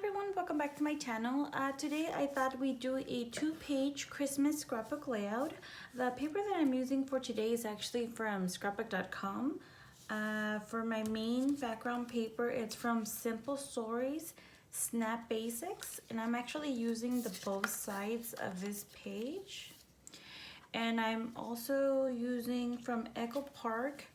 everyone, welcome back to my channel. Today I thought we'd do a 2-page Christmas scrapbook layout. The paper that I'm using for today is actually from Scrapbook.com. For my main background paper, it's from Simple Stories Snap Basics, and I'm actually using the both sides of this page. And I'm also using from Echo Park.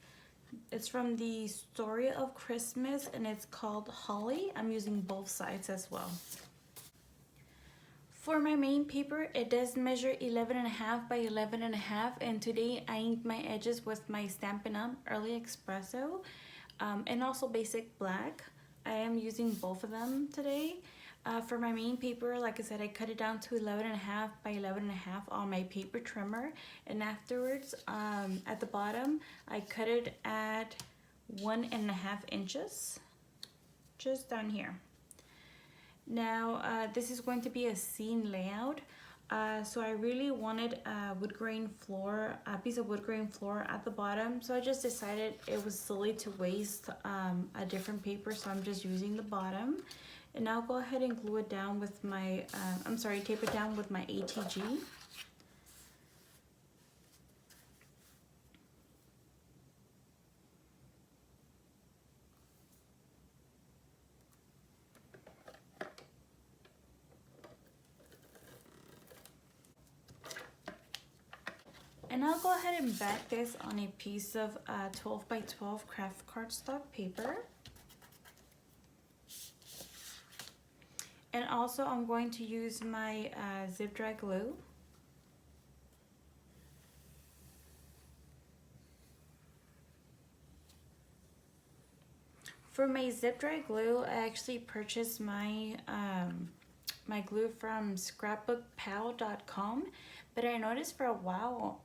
It's from the Story of Christmas and it's called Holly. I'm using both sides as well. For my main paper, it does measure 11.5 by 11.5, and today I inked my edges with my Stampin' Up! Early Espresso and also Basic Black. I am using both of them today. For my main paper, like I said, I cut it down to 11.5 by 11.5 on my paper trimmer, and afterwards at the bottom I cut it at 1.5 inches, just down here. Now this is going to be a scene layout, so I really wanted a piece of wood grain floor at the bottom, so I just decided it was silly to waste a different paper, so I'm just using the bottom. And I'll go ahead and glue it down with my, tape it down with my ATG. And I'll go ahead and back this on a piece of 12 by 12 craft cardstock paper. And also I'm going to use my zip dry glue. For my zip dry glue, I actually purchased my my glue from scrapbookpal.com, but I noticed for a while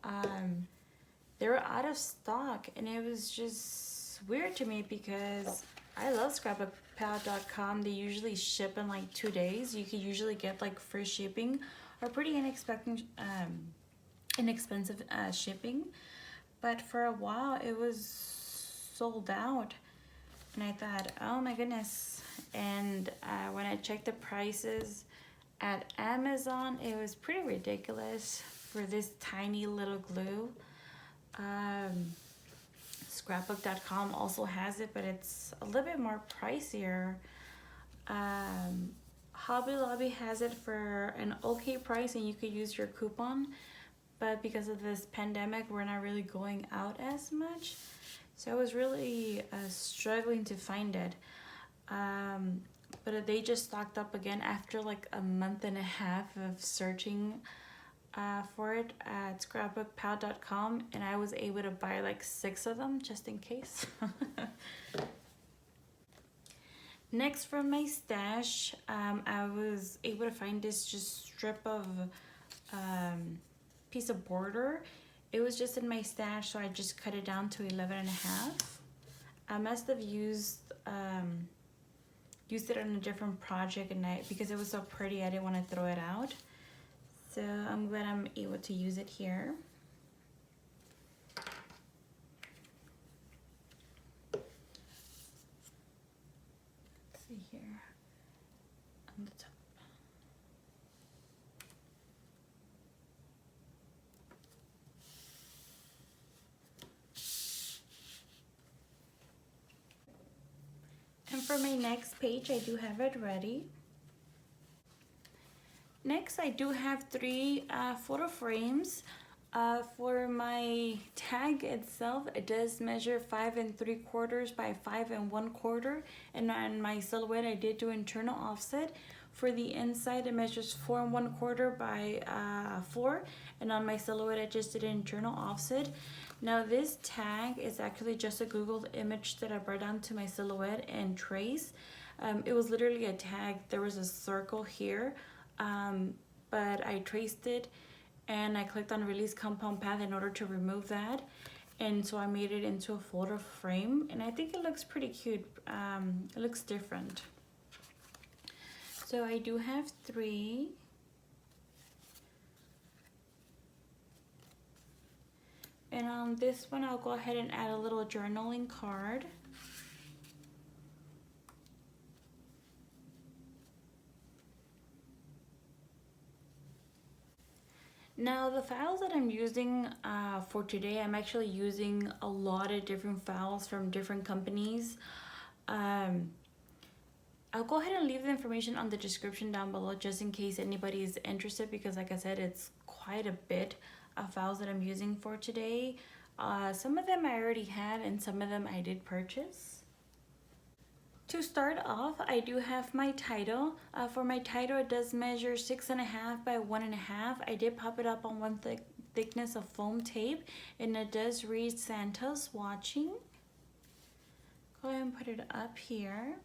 they were out of stock, and it was just weird to me because I love scrapbookpal.com. They usually ship in like 2 days. You could usually get like free shipping or pretty inexpensive shipping. But for a while it was sold out, and I thought, oh my goodness. And when I checked the prices at Amazon, it was pretty ridiculous for this tiny little glue. Scrapbook.com also has it, but it's a little bit more pricier. Hobby Lobby has it for an okay price, and you could use your coupon, but because of this pandemic, we're not really going out as much, so I was really struggling to find it. But they just stocked up again after like a month and a half of searching for it at scrapbookpal.com, and I was able to buy like 6 of them just in case. Next, from my stash, I was able to find this just strip of piece of border. It was just in my stash, so I just cut it down to 11.5. I must have used it on a different project, and because it was so pretty, I didn't want to throw it out. So I'm glad I'm able to use it here. Let's see here on the top. And for my next page, I do have it ready. Next, I do have 3 photo frames. For my tag itself, it does measure 5 3/4 by 5 1/4, and on my silhouette, I did do internal offset. For the inside, it measures 4 1/4 by 4, and on my silhouette, I just did an internal offset. Now, this tag is actually just a Google image that I brought down to my silhouette and trace. It was literally a tag. There was a circle here. But I traced it and I clicked on release compound path in order to remove that, and so I made it into a photo frame, and I think it looks pretty cute. It looks different. So I do have 3. And on this one, I'll go ahead and add a little journaling card. Now the files that I'm using for today, I'm actually using a lot of different files from different companies. I'll go ahead and leave the information on the description down below just in case anybody is interested, because like I said, it's quite a bit of files that I'm using for today. Some of them I already had and some of them I did purchase. To start off, I do have my title. For my title, it does measure 6.5 by 1.5. I did pop it up on one thickness of foam tape, and it does read Santa's watching. Go ahead and put it up here.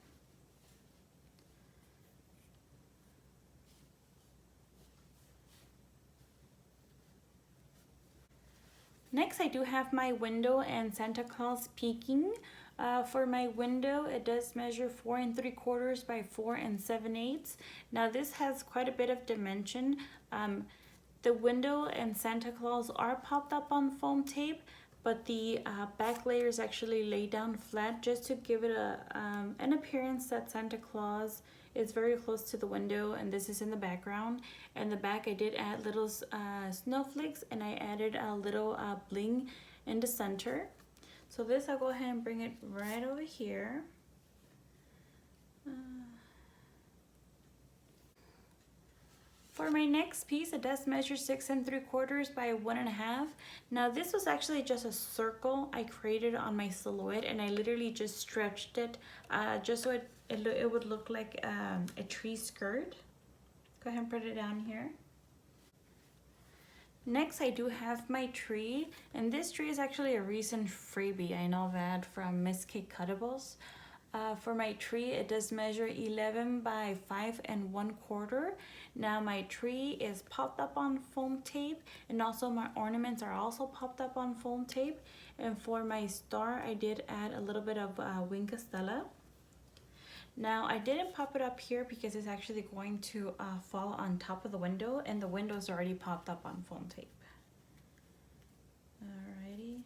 Next, I do have my window and Santa Claus peeking. For my window, it does measure 4 3/4 by 4 7/8. Now this has quite a bit of dimension. The window and Santa Claus are popped up on foam tape, but the back layer is actually laid down flat just to give it an appearance that Santa Claus is very close to the window and this is in the background. And the back, I did add little snowflakes, and I added a little bling in the center. So this, I'll go ahead and bring it right over here. For my next piece, it does measure 6 3/4 by 1.5. Now this was actually just a circle I created on my silhouette, and I literally just stretched it just so it would look like a tree skirt. Go ahead and put it down here. Next, I do have my tree, and this tree is actually a recent freebie I know that from Miss K Cuttables. For my tree, it does measure 11 by 5 1/4. Now my tree is popped up on foam tape, and also my ornaments are also popped up on foam tape. And for my star, I did add a little bit of wing castella. Now I didn't pop it up here because it's actually going to fall on top of the window, and the window's already popped up on foam tape. Alrighty.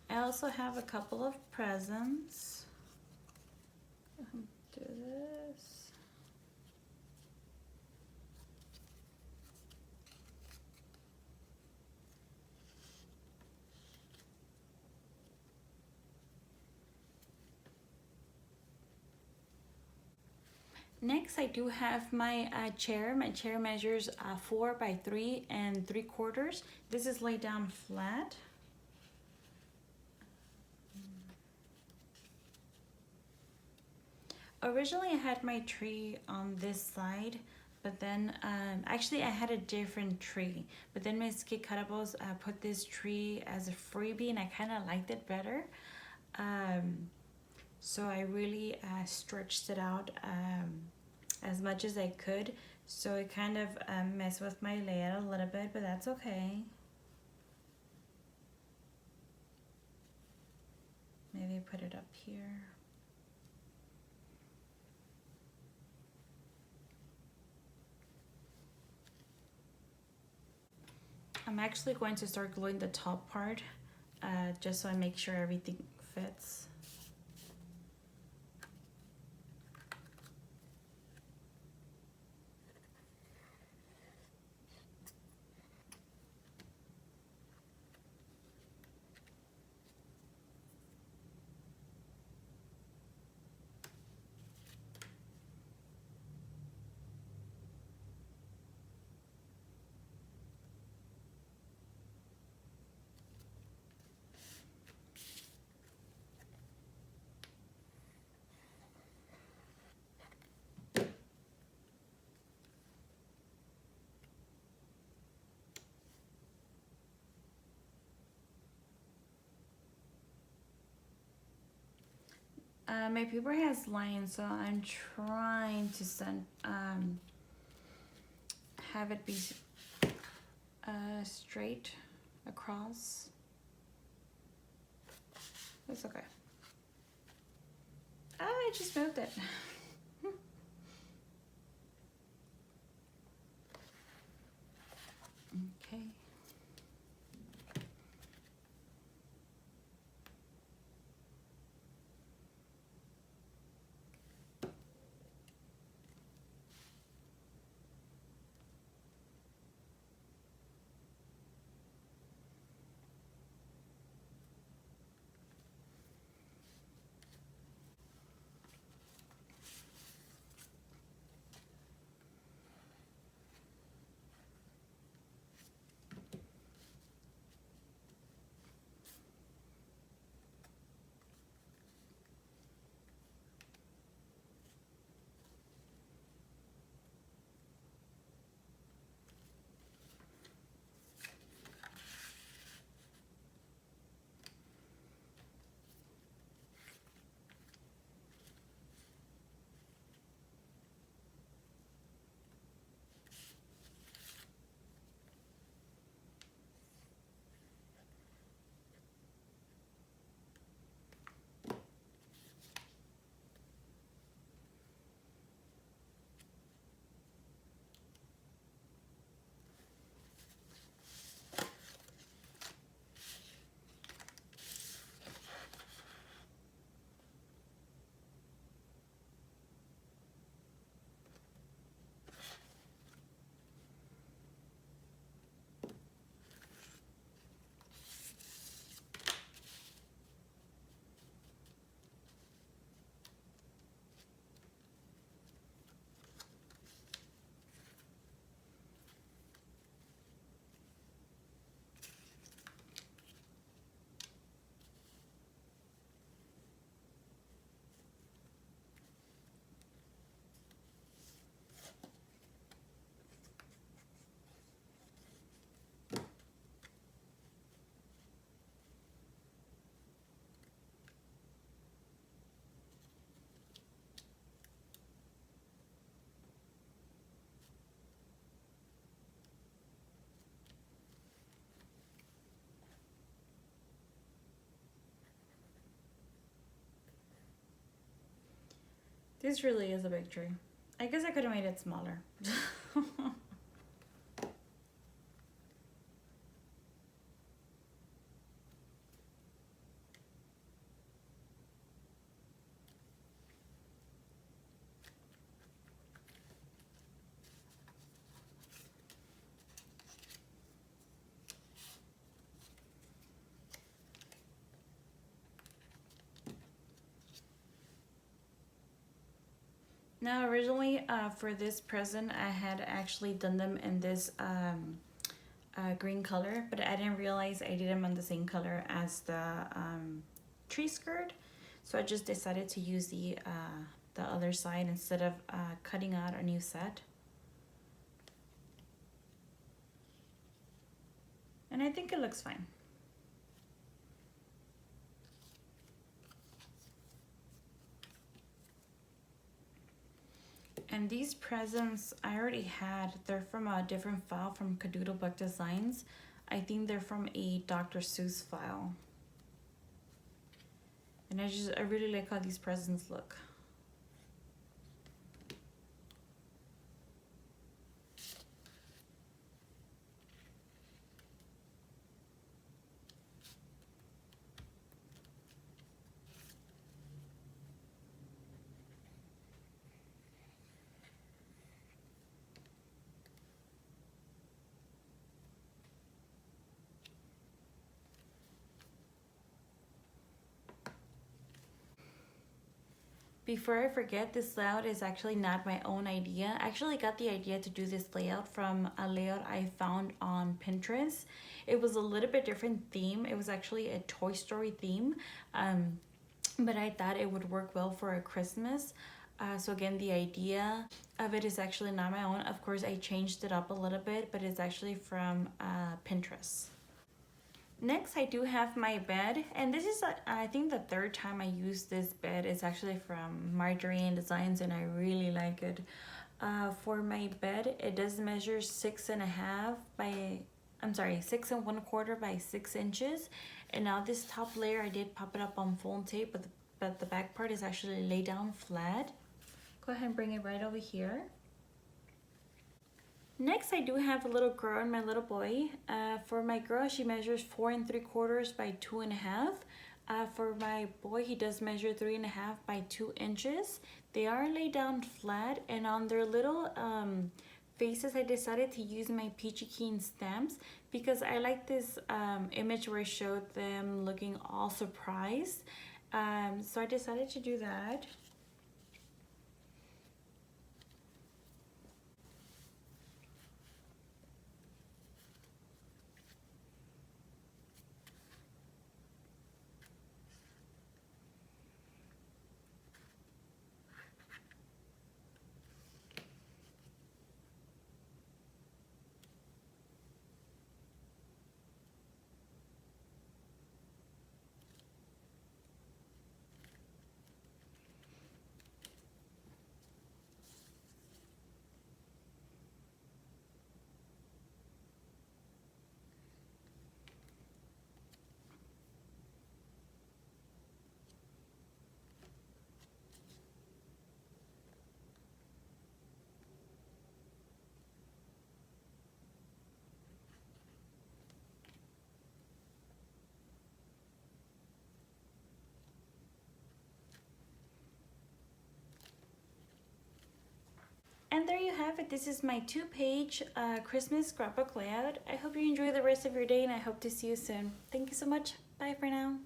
I also have a couple of presents. Do this. Next, I do have my chair. My chair measures 4 by 3 3/4. This is laid down flat. Originally, I had my tree on this side, but then actually I had a different tree. But then Miss K Cuttables put this tree as a freebie, and I kind of liked it better. So I really stretched it out as much as I could. So it kind of messed with my layout a little bit, but that's okay. Maybe put it up here. I'm actually going to start gluing the top part just so I make sure everything fits. My paper has lines, so I'm trying to have it be straight across. It's okay. Oh, I just moved it. Okay. This really is a big tree. I guess I could have made it smaller. Now, originally for this present, I had actually done them in this green color, but I didn't realize I did them on the same color as the tree skirt. So I just decided to use the other side instead of cutting out a new set. And I think it looks fine. And these presents I already had. They're from a different file from Cuddly Designs. I think they're from a Dr. Seuss file. And I really like how these presents look. Before I forget, this layout is actually not my own idea. I actually got the idea to do this layout from a layout I found on Pinterest. It was a little bit different theme. It was actually a Toy Story theme, but I thought it would work well for a Christmas. So again, the idea of it is actually not my own. Of course, I changed it up a little bit, but it's actually from Pinterest. Next, I do have my bed, and this is, I think, the third time I use this bed. It's actually from Marjorie Ann Designs, and I really like it. For my bed, it does measure 6.5 by, 6 1/4 by 6 inches. And now this top layer, I did pop it up on foam tape, but the back part is actually laid down flat. Go ahead and bring it right over here. Next, I do have a little girl and my little boy. For my girl, she measures 4 3/4 by 2.5. For my boy, he does measure 3.5 by 2 inches. They are laid down flat, and on their little faces, I decided to use my Peachy Keen Stamps because I like this image where I showed them looking all surprised. So I decided to do that. And there you have it. This is my 2-page Christmas scrapbook layout. I hope you enjoy the rest of your day, and I hope to see you soon. Thank you so much. Bye for now.